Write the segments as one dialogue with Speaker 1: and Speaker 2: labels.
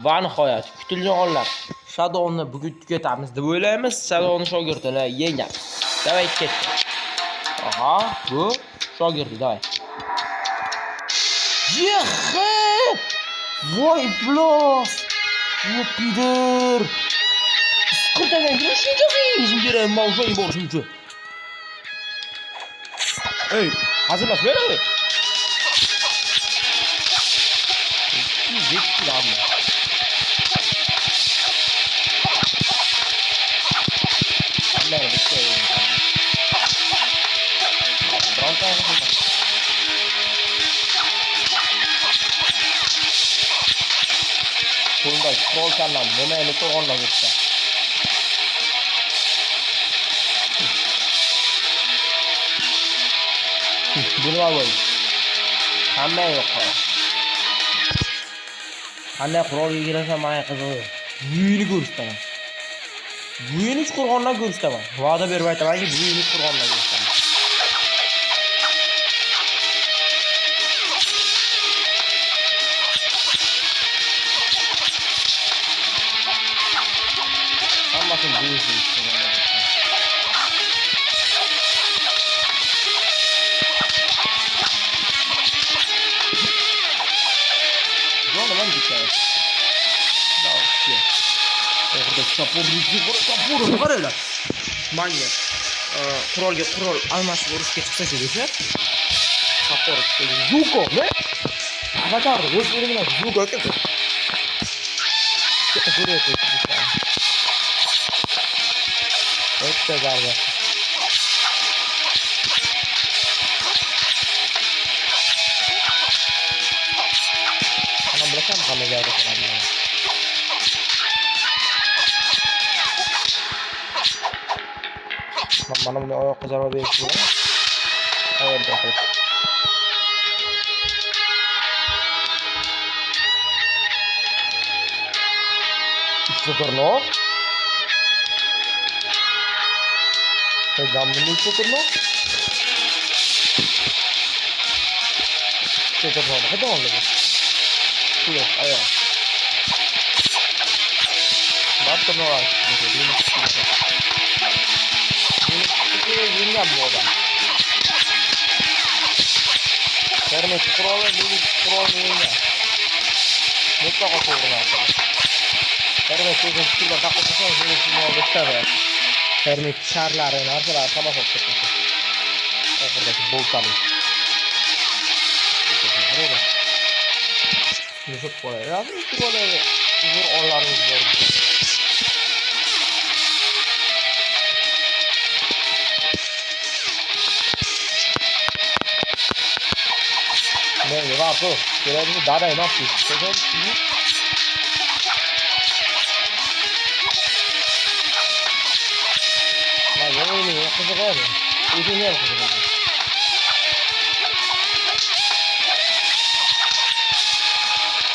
Speaker 1: Va nihoyat kutilgan onlar. Shadowni bugun tugatamiz deb o'ylaymiz. Shadowni shogirdlar yengamiz. Davay ketdi. Aha, bu shogirdi, davay. Yehe! Voy blos! Yopidir! Qurtagan shunchasi kerak, men o'sha borishim uchun. Ey, hazırlaş ver abi. Geçti abi. Allah bitti. Bronca yapma. Bunda scroll kanal nima to'g'onla ketdi. Buni olay. Hamma yo'q. Qanday qurolga kirasam men qizig'i. Buyini ko'rsataman. Buyini qurg'ondan ko'rsataman. Va'da berib aytamanki, buyini qurg'ondan ko'rsataman. Hammasini buyini ko'rsataman. Zo'rman dikkat. Orada kapur qaranglar. Manga qurolga qurol almashib urushga chiqsa o'sha. Kapur Zuko, ne? Avatar, o'z o'rnida Zuko ketdi. O'tda zarba. Ana bilasam qanday zarba qiladi. Mana buni oyoqqa zarba berish bilan qayerda qilib. Turno. Gamını turno. Turno. Hadi oğlum. Yok, ayağa. Bak turno var. Yengem bu adam. Termet kuralı, bir kuralı yengem. Mutlaka sorun arkadaşlar. Termet sözün fikirler takılırsa zeytin oldu ister. Termet şarlarını arkalar sabah okutmuş. Buradaki boltalı. Öyle. Yusuf kolay. Ya bir kolay. Zor onlarımız var. Ne var bu? Görevini daha da nasıl? Görevini ne kızı var mı? Uzun yer kızı var.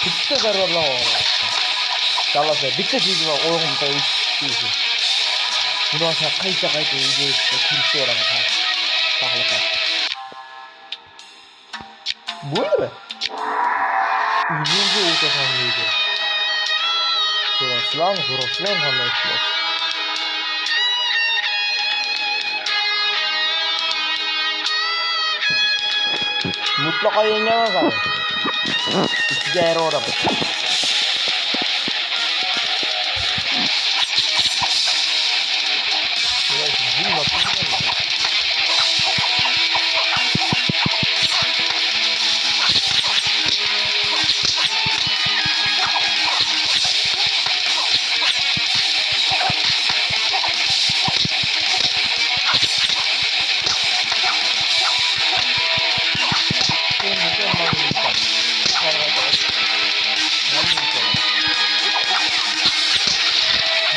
Speaker 1: Bitti zararlı var. Çalasa bitti çizgi var. Oğlum da üç. Bunu aşağı kayıta iyice kırışı olarak takılık. Bu ne be? Uzunca ortadan neydi? Kuraslan kanlı etkiler. Mutlaka yengemez abi. İki değeri orada.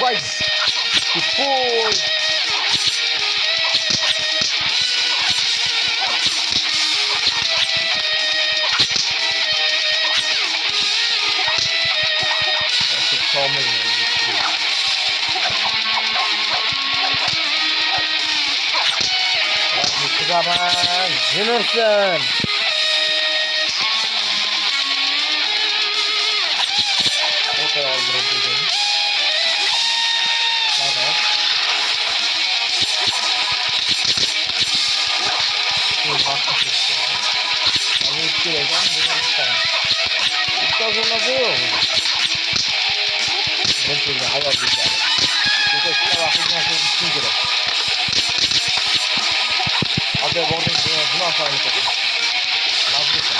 Speaker 1: Vai! Que foi! Zaman Zimmerson. Şöyle öldürelim. Evet. Şimdi haklısın. Yani hiç gireceğim. Bunu istedim. İşte buna bu yok. Ben şöyle hayal edeceğim. Çünkü işte vaktinden sonra bütün girer. Hatta oradan bunu aşağıya koyayım. Nazlısın.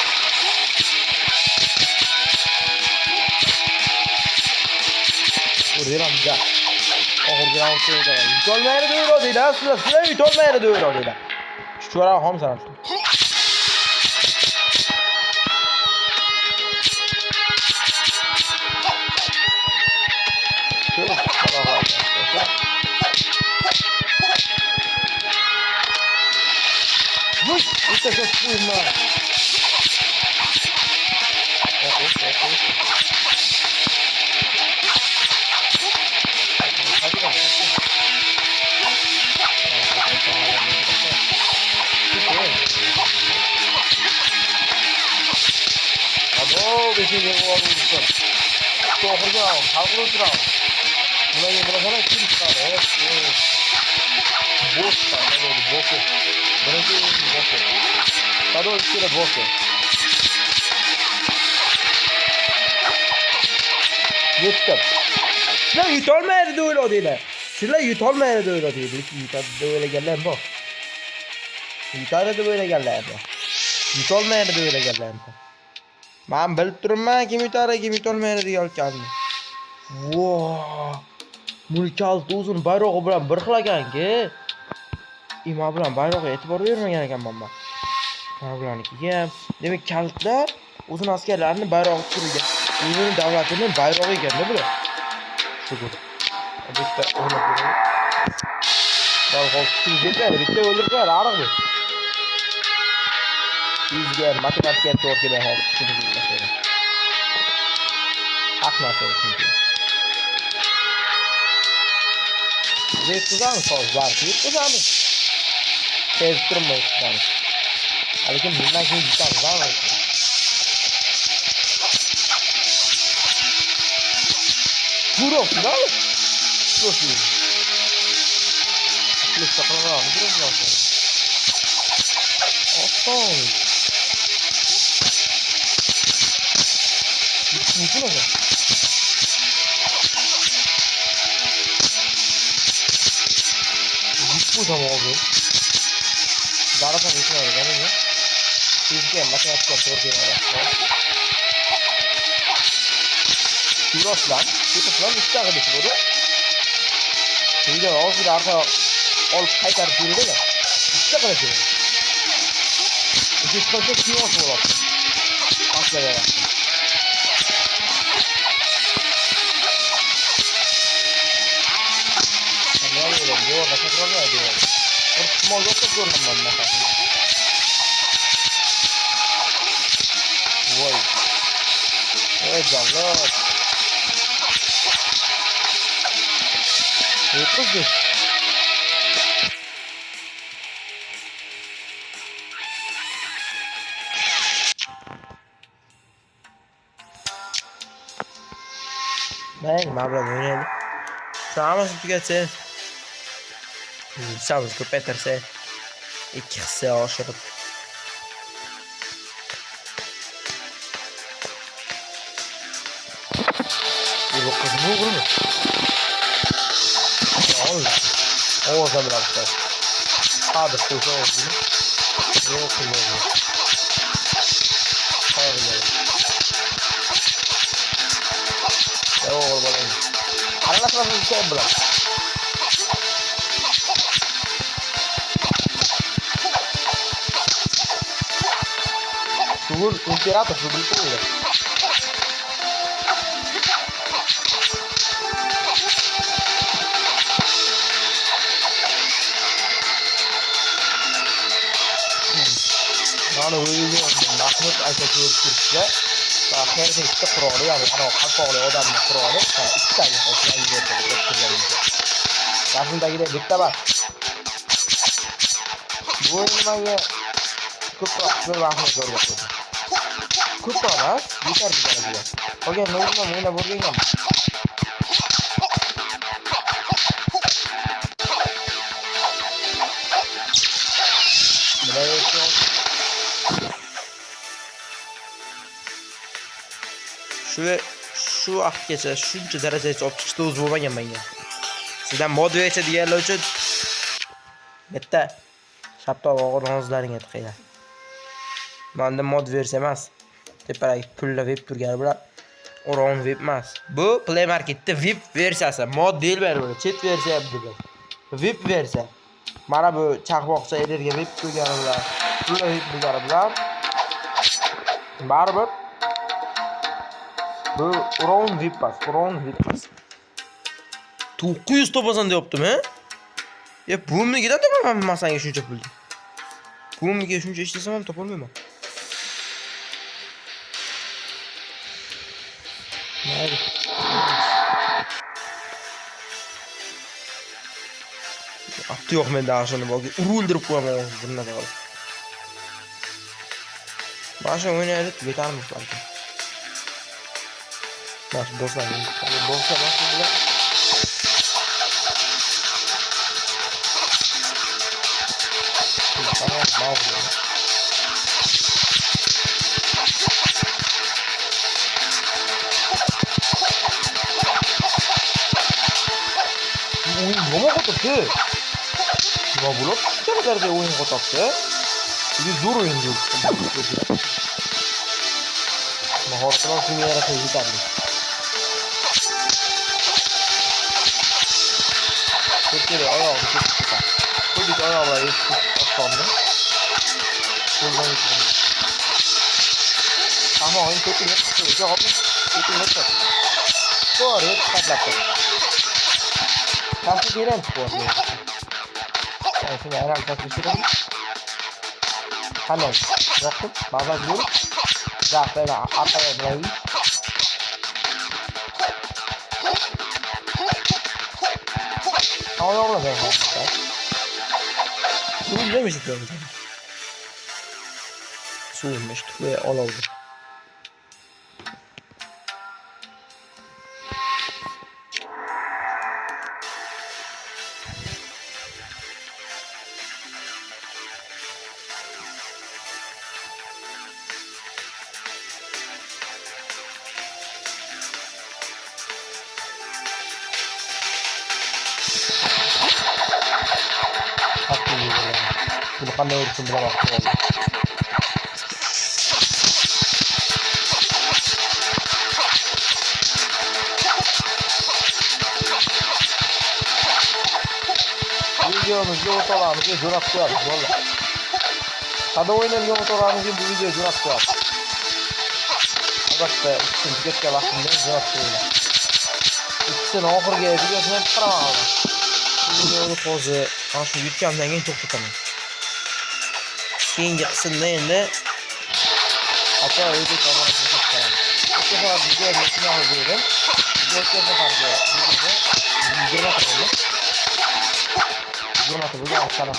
Speaker 1: Vurduram güzel. Oxurduram söyledi. Yutolmayını duyuyor değil ha. Sıra yutolmayını duyuyor değil ha. Şu ara ham sana. Şöyle. Vur. İşte çok buyurma. Okey. Hadi bak. Abo bir şey var burada. Tohuracağım, halkıracağım. Buna yedirene kim çıkar? Evet. Boş çıkar. Ne oldu? Boş. Birinci boş. Tadı o ikisi de boş. Yuttum. Sizler yutolmaydı da öyle o değil. Sizler yutolmaydı da öyle o değil. Yutardı da öyle gelen bu. Yutardı da böyle gelen bu. Yutolmaydı da öyle gelen bu. Ben bilib turibman kim yutardi kim yutolmaydi degan olkanni. Wow. Buni kaliti o'zini bayrog'i bilan bir xil ekan-ki. Ima bilan bayrog'iga e'tibor bermagan ekanman men. Mana bulanikiga ham. Demak, kalitlar o'zini askarlarini bayrog'i turiga, o'zini davlatini bayrog'i ekan-da bular. Shukur. Bitta o'ynab ko'raylik. Darhol ketadi, bitta o'ldirib qo'yadi, ariq bu. Bizga matematika to'g'ri kelmaydi hozir. Haq narsa chunki. Yetkazamiz hozir, barcha yetkazamiz. Tez turmaymiz. Lekin bundan keyin yutamiz, ha. Buroq, da? Prosim. Lista qilgan, buroq. Oson. Mümkün olur. Bu zaman oldu. Daradan içine var yani ne? Sizce matematik kontrol ediyorlar. Şurasından üstte arkadaşı bu. Şimdi o bir arka olup kaytar durdu ya. İşte kalacak. İki kalacak kim olsun ola. Asla ya. Ne oluyor? Diyor, ne kadar diyor. Small yoksa görmem ben mesela. Vay. Evet canlar. Ne kızdı? Ben mabla oynayalım. Tamam tüketse. Şans köpeterse. İki hisse aşırıp. Bu kız ne olur mu? O zaman arkadaşlar. Hadi koşu olsun. Yok mu? Hayır. Ya o balayım. Allah sana bir şey bırak. Şuur imperator şu bir şey. Mana o'yini Mahmud Atatürk Turkiya va Xerda ikkita quroli, ya'ni ana qalpoqli odamning quroli, ikkitagi hosilani yetkazgan. Rasmdagidek bitta bor. Bu nimaga ko'proq Mahmud o'rgatdi. ko'p emas, yetarli darajada. Qolgan o'zim o'ynab o'rganganman. Shu vaqtgacha shuncha darajagacha olib chiqishda o'zi bo'lmagan menga. Sizdan mod versiya deganlar uchun bitta shaptoq og'zlaringga tiqinglar. Menda mod versiya emas. Teparadagi pulla web turgani bilan Oron web emas. Bu Play Marketda web versiyasi. Mod deyilmaydi bu. Chet versiya bu. Web versiya. Mana bu chaqmoqcha energiya web turgani bilan, pulla web turgani bilan baribir bu Oron web emas. Oron web emas. 900 topasan deyaptim, he? Ya bumnikidan topaman masanga shuncha pulni. Bumnikiga shuncha ishlasam ham topolmayman. Mayli. Ati yo'q menda shuni bo'ldi. Uruldirib qo'yaman bundan qolib. Başa oynaydı yetermiş belki. Baş boşa başla bile. Tamam, mal. Oyun nima qotibdi? Nima bo'lib? Qanday o'yin qotibdi? Bu zo'r o'yin bo'ldi. Mahoratlar shunga yarasha yetarli. Ko'pchilik oyog'i ketdi. Ko'pchilik oyoqlar yetib osmonda. Qo'ldan yetdi. Ammo o'yin ko'pchilik chiqdi. Javob ko'pchilik chiqdi. To'g'ri, qatlabdi. Nasıl gelen spor? Yani şimdi herhalde takmışırım. Hemen yoktum. Bazen diyorum. Zaten ataya bırakayım. Ama yolda ben yapmışlar. Su demiş istiyorum. Suymuş. Ve ol oldu. Bunu qanday o'rishim bilan vaqt oldi. Videomuzga o'rtoqlarimizga jo'natib qo'yamiz, bo'ldi. Qada o'ynaydigan o'rtoqlarimizga bu video jo'natib qo'yamiz. Albatta, ikkisini tugatgan vaqtimda jo'natib qo'yinglar. Ikkisini oxirgi videosini chiqaraman. Videoni hozir ana shu yutgandan keyin to'xtataman. Keyingi qismda endi aka o'zi tomonga chiqaram. Ikki soat video metni oldim. Video safarga videoda 20 qildim. 20 video chiqaraman.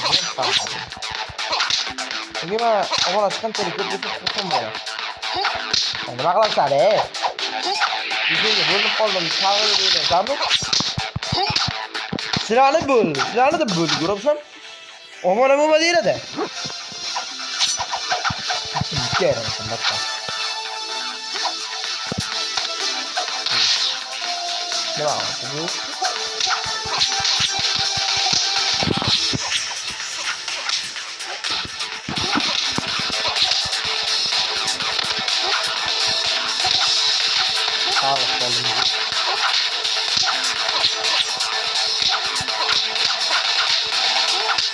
Speaker 1: Nima avval qanchalik ko'p desa xursand bo'laman. Nima qilasizlar, videoga bo'linib qoldim. Tag'ir deyapsanmi? Sizlarni deb bo'ldi, ko'ribsan? Omona bo'lma deyiladi. Kerak albatta. Nima bu? Sağlık olun.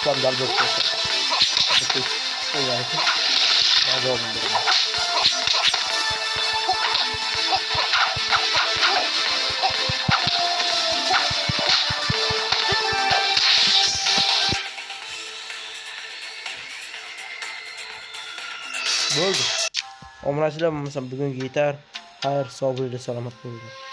Speaker 1: Tam dalga geçiyor. Bu yani. Ne oldu? Bo'ldi. Omonachilar, mesela bugün yeter. Hayır, sağ olun, selamat bo'linglar.